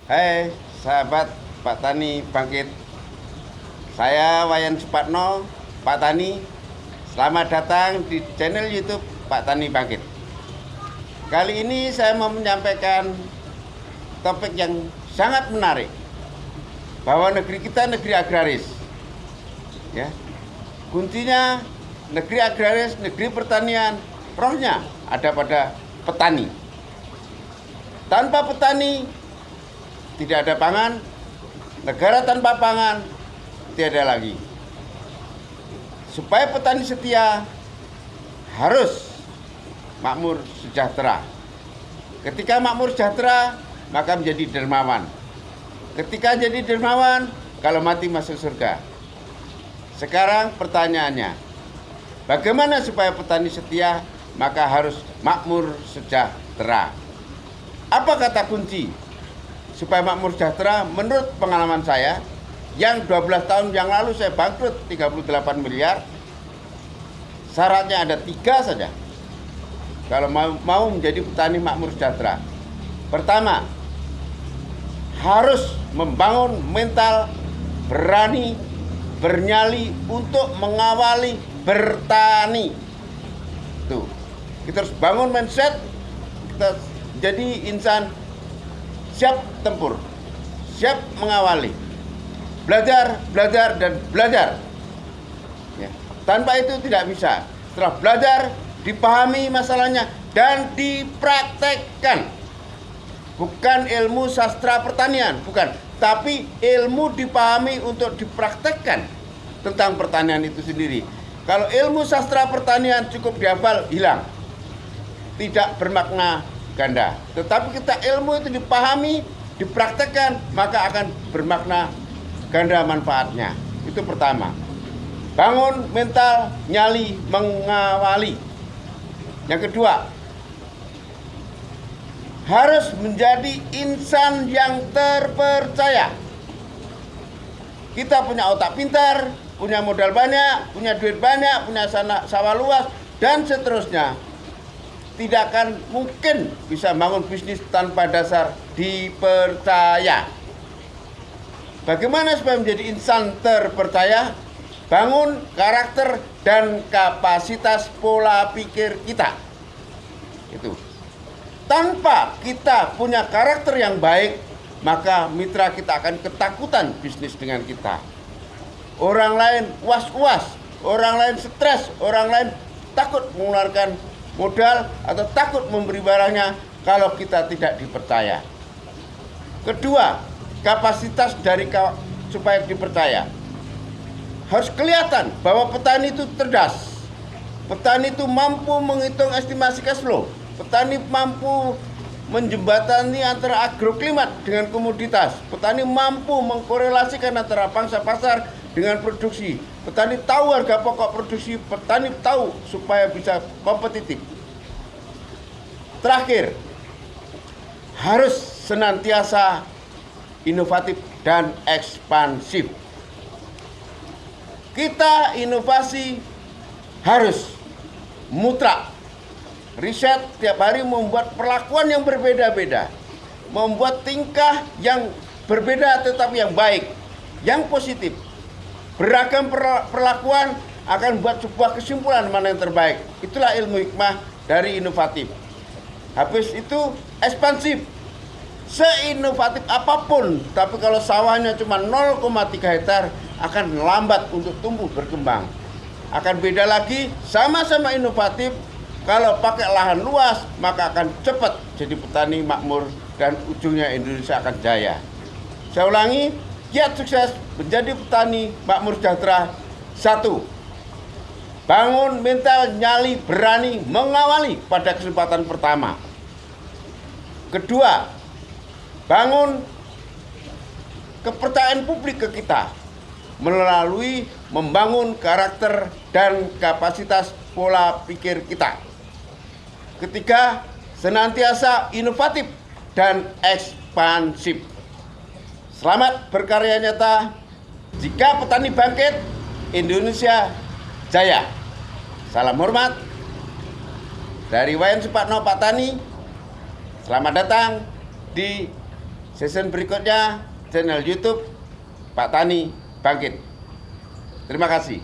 Hai sahabat Pak Tani Bangkit. Saya Wayan Supatno, Pak Tani. Selamat datang di channel YouTube Pak Tani Bangkit. Kali ini saya mau menyampaikan topik yang sangat menarik, bahwa negeri kita negeri agraris. Ya. Kuncinya negeri agraris, negeri pertanian, rohnya ada pada petani. Tanpa petani tidak ada pangan, negara tanpa pangan tiada lagi. Supaya petani setia harus makmur sejahtera. Ketika makmur sejahtera, maka menjadi dermawan. Ketika jadi dermawan, kalau mati masuk surga. Sekarang pertanyaannya, bagaimana supaya petani setia? Maka harus makmur sejahtera. Apa kata kunci supaya makmur sejahtera? Menurut pengalaman saya, yang 12 tahun yang lalu saya bangkrut 38 miliar. Syaratnya ada 3 saja kalau mau menjadi petani makmur sejahtera. Pertama, harus membangun mental berani, bernyali untuk mengawali bertani. Tuh, kita harus bangun mindset, kita jadi insan siap tempur, siap mengawali, belajar, dan belajar. Ya. Tanpa itu tidak bisa. Setelah belajar, dipahami masalahnya dan dipraktekkan. Bukan ilmu sastra pertanian, bukan, tapi ilmu dipahami untuk dipraktekkan tentang pertanian itu sendiri. Kalau ilmu sastra pertanian cukup dihafal, hilang, tidak bermakna ganda. Tetapi kita ilmu itu dipahami, dipraktekkan, maka akan bermakna ganda manfaatnya. Itu pertama. Bangun mental nyali mengawali. Yang kedua, harus menjadi insan yang terpercaya. Kita punya otak pintar, punya modal banyak, punya duit banyak, punya sawah luas, dan seterusnya. Tidak akan mungkin bisa bangun bisnis tanpa dasar dipercaya. Bagaimana supaya menjadi insan terpercaya? Bangun karakter dan kapasitas pola pikir kita. Itu. Tanpa kita punya karakter yang baik, maka mitra kita akan ketakutan bisnis dengan kita. Orang lain was-was, orang lain stres, orang lain takut mengeluarkan modal atau takut memberi barangnya kalau kita tidak dipercaya. Kedua, kapasitas supaya dipercaya. Harus kelihatan bahwa petani itu cerdas. Petani itu mampu menghitung estimasi cash flow. Petani mampu menjembatani antara agroklimat dengan komoditas. Petani mampu mengkorelasikan antara pangsa pasar dengan produksi. Petani tahu harga pokok produksi, petani tahu supaya bisa kompetitif. Terakhir, harus senantiasa inovatif dan ekspansif. Kita inovasi harus mutlak. Riset tiap hari membuat perlakuan yang berbeda-beda, membuat tingkah yang berbeda tetapi yang baik, yang positif. Beragam perlakuan akan buat sebuah kesimpulan mana yang terbaik. Itulah ilmu hikmah dari inovatif. Habis itu ekspansif. Seinovatif apapun, tapi kalau sawahnya cuma 0,3 hektar akan lambat untuk tumbuh berkembang. Akan beda lagi, sama-sama inovatif. Kalau pakai lahan luas, maka akan cepat jadi petani makmur dan ujungnya Indonesia akan jaya. Saya ulangi, kiat sukses menjadi petani makmur sejahtera. 1. Bangun mental nyali berani mengawali pada kesempatan pertama. Kedua, bangun kepercayaan publik ke kita melalui membangun karakter dan kapasitas pola pikir kita. Ketiga, senantiasa inovatif dan ekspansif. Selamat berkarya nyata. Jika petani bangkit, Indonesia jaya. Salam hormat dari Wayan Supatno Pak Tani. Selamat datang di season berikutnya channel YouTube Pak Tani Bangkit. Terima kasih.